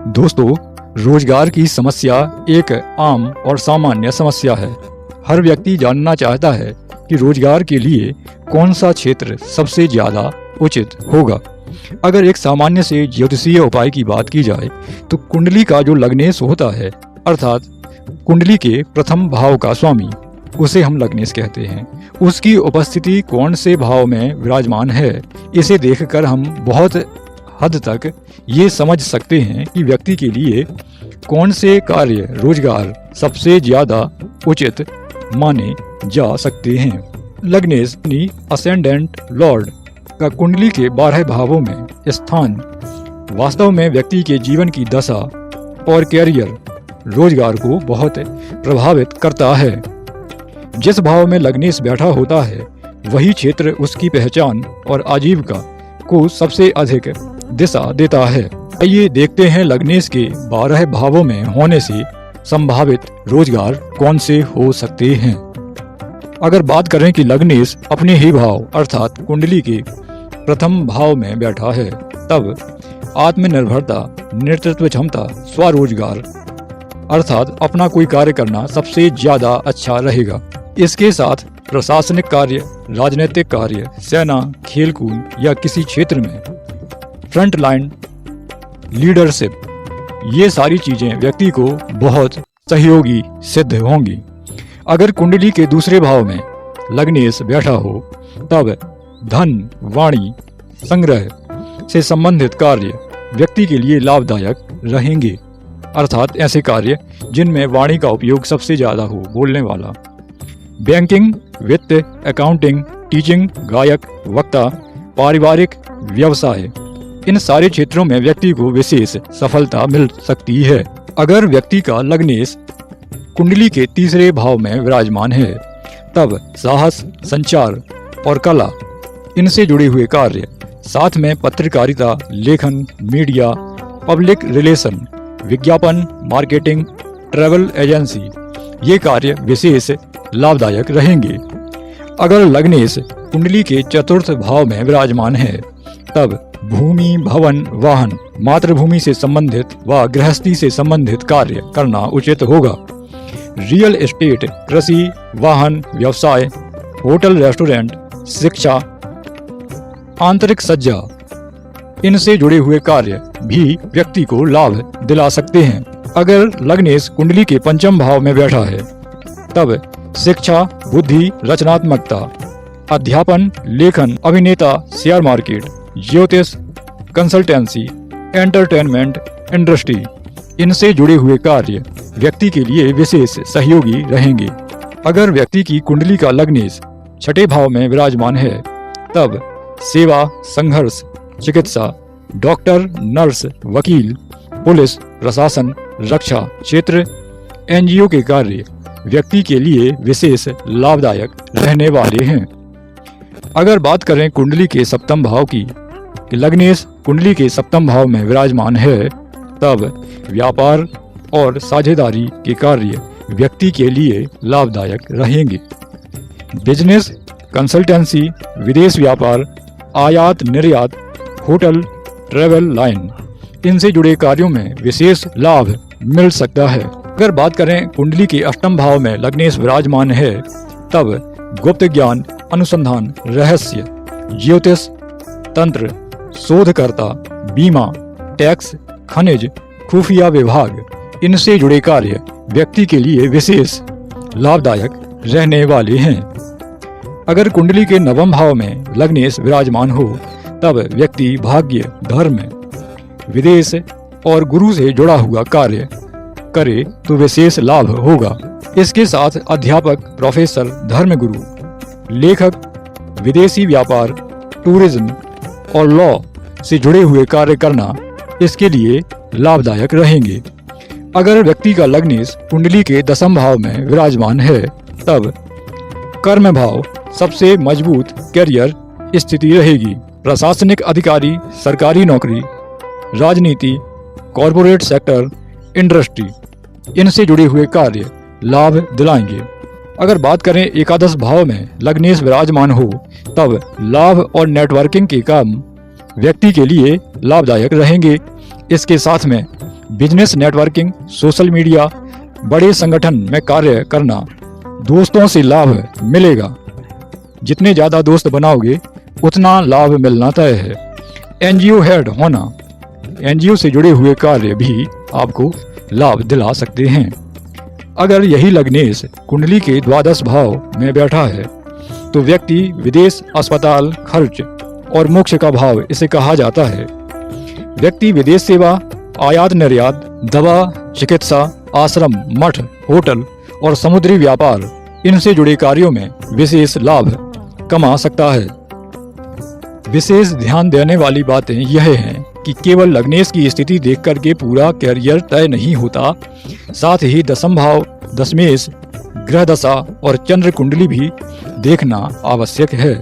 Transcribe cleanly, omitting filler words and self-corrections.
दोस्तों, रोजगार की समस्या एक आम और सामान्य समस्या है। हर व्यक्ति जानना चाहता है कि रोजगार के लिए कौन सा क्षेत्र सबसे ज्यादा उचित होगा। अगर एक सामान्य से ज्योतिषीय उपाय की बात की जाए तो कुंडली का जो लग्नेश होता है, अर्थात कुंडली के प्रथम भाव का स्वामी, उसे हम लग्नेश कहते हैं। उसकी उपस्थिति कौन से भाव में विराजमान है, इसे देखकर हम बहुत हद तक ये समझ सकते हैं कि व्यक्ति के लिए कौन से कार्य रोजगार सबसे ज्यादा उचित माने जा सकते हैं। लग्नेश अपनी असेंडेंट लॉर्ड का कुंडली के 12 भावों में स्थान वास्तव में व्यक्ति के जीवन की दशा और कैरियर रोजगार को बहुत प्रभावित करता है। जिस भाव में लग्नेश बैठा होता है वही क्षेत्र उसकी पहचान और आजीविका को सबसे अधिक दिशा देता है। आइए देखते हैं लग्नेश के 12 भावों में होने से संभावित रोजगार कौन से हो सकते हैं। अगर बात करें कि लग्नेश अपने ही भाव अर्थात कुंडली के प्रथम भाव में बैठा है, तब आत्मनिर्भरता, नेतृत्व क्षमता, स्वरोजगार अर्थात अपना कोई कार्य करना सबसे ज्यादा अच्छा रहेगा। इसके साथ प्रशासनिक कार्य, राजनीतिक कार्य, सेना, खेलकूद या किसी क्षेत्र में फ्रंट लाइन लीडरशिप, ये सारी चीजें व्यक्ति को बहुत सहयोगी सिद्ध होंगी। अगर कुंडली के दूसरे भाव में लग्नेश बैठा हो तब धन, वाणी, संग्रह से संबंधित कार्य व्यक्ति के लिए लाभदायक रहेंगे, अर्थात ऐसे कार्य जिनमें वाणी का उपयोग सबसे ज्यादा हो, बोलने वाला। बैंकिंग, वित्त, अकाउंटिंग, टीचिंग, गायक, वक्ता, पारिवारिक व्यवसाय, इन सारे क्षेत्रों में व्यक्ति को विशेष सफलता मिल सकती है। अगर व्यक्ति का लग्नेश कुंडली के तीसरे भाव में विराजमान है तब साहस, संचार और कला, इनसे जुड़े हुए कार्य, साथ में पत्रकारिता, लेखन, मीडिया, पब्लिक रिलेशन, विज्ञापन, मार्केटिंग, ट्रैवल एजेंसी, ये कार्य विशेष लाभदायक रहेंगे। अगर लग्नेश कुंडली के चतुर्थ भाव में विराजमान है तब भूमि, भवन, वाहन, मातृभूमि से संबंधित व गृहस्थी से संबंधित कार्य करना उचित होगा। रियल एस्टेट, कृषि, वाहन, व्यवसाय, होटल, रेस्टोरेंट, शिक्षा, आंतरिक सज्जा, इनसे जुड़े हुए कार्य भी व्यक्ति को लाभ दिला सकते हैं। अगर लग्नेश कुंडली के पंचम भाव में बैठा है तब शिक्षा, बुद्धि, रचनात्मकता, अध्यापन, लेखन, अभिनेता, शेयर मार्केट, ज्योतिष, कंसल्टेंसी, एंटरटेनमेंट इंडस्ट्री, इनसे जुड़े हुए कार्य व्यक्ति के लिए विशेष सहयोगी रहेंगे। अगर व्यक्ति की कुंडली का लग्नेश छठे भाव में विराजमान है तब सेवा, संघर्ष, चिकित्सा, डॉक्टर, नर्स, वकील, पुलिस, प्रशासन, रक्षा क्षेत्र, एनजीओ के कार्य व्यक्ति के लिए विशेष लाभदायक रहने वाले हैं। अगर बात करें कुंडली के सप्तम भाव की, कि लग्नेश कुंडली के सप्तम भाव में विराजमान है तब व्यापार और साझेदारी के कार्य व्यक्ति के लिए लाभदायक रहेंगे। बिजनेस, कंसल्टेंसी, विदेश व्यापार, आयात निर्यात, होटल, ट्रैवल लाइन, इनसे जुड़े कार्यों में विशेष लाभ मिल सकता है। अगर बात करें कुंडली के अष्टम भाव में लग्नेश विराजमान है तब गुप्त ज्ञान, अनुसंधान, रहस्य, ज्योतिष, तंत्र, शोधकर्ता, बीमा, टैक्स, खनिज, खुफिया विभाग, इनसे जुड़े कार्य व्यक्ति के लिए विशेष लाभदायक रहने वाले हैं। अगर कुंडली के नवम भाव में लग्नेश विराजमान हो तब व्यक्ति भाग्य, धर्म, विदेश और गुरु से जुड़ा हुआ कार्य करे तो विशेष लाभ होगा। इसके साथ अध्यापक, प्रोफेसर, धर्मगुरु, लेखक, विदेशी व्यापार, टूरिज्म और लॉ से जुड़े हुए कार्य करना इसके लिए लाभदायक रहेंगे। अगर व्यक्ति का लग्नेश कुंडली के दसम भाव में विराजमान है तब कर्म भाव सबसे मजबूत कैरियर स्थिति रहेगी। प्रशासनिक अधिकारी, सरकारी नौकरी, राजनीति, कॉरपोरेट सेक्टर, इंडस्ट्री, इनसे जुड़े हुए कार्य लाभ दिलाएंगे। अगर बात करें एकादश भाव में लग्नेश विराजमान हो तब लाभ और नेटवर्किंग के काम व्यक्ति के लिए लाभदायक रहेंगे। इसके साथ में बिजनेस नेटवर्किंग, सोशल मीडिया, बड़े संगठन में कार्य करना, दोस्तों से लाभ मिलेगा। जितने ज़्यादा दोस्त बनाओगे उतना लाभ मिलना तय है। एनजीओ हेड होना, एनजीओ से जुड़े हुए कार्य भी आपको लाभ दिला सकते हैं। अगर यही लग्नेश कुंडली के द्वादश भाव में बैठा है तो व्यक्ति विदेश, अस्पताल खर्च और मोक्ष का भाव इसे कहा जाता है। व्यक्ति विदेश सेवा, आयात निर्यात, दवा, चिकित्सा, आश्रम, मठ, होटल और समुद्री व्यापार, इनसे जुड़े कार्यों में विशेष लाभ कमा सकता है। विशेष ध्यान देने वाली बातें यह हैं कि केवल लग्नेश की स्थिति देख करके पूरा कैरियर तय नहीं होता, साथ ही दशम भाव, दशमेश, ग्रह दशा और चंद्र कुंडली भी देखना आवश्यक है।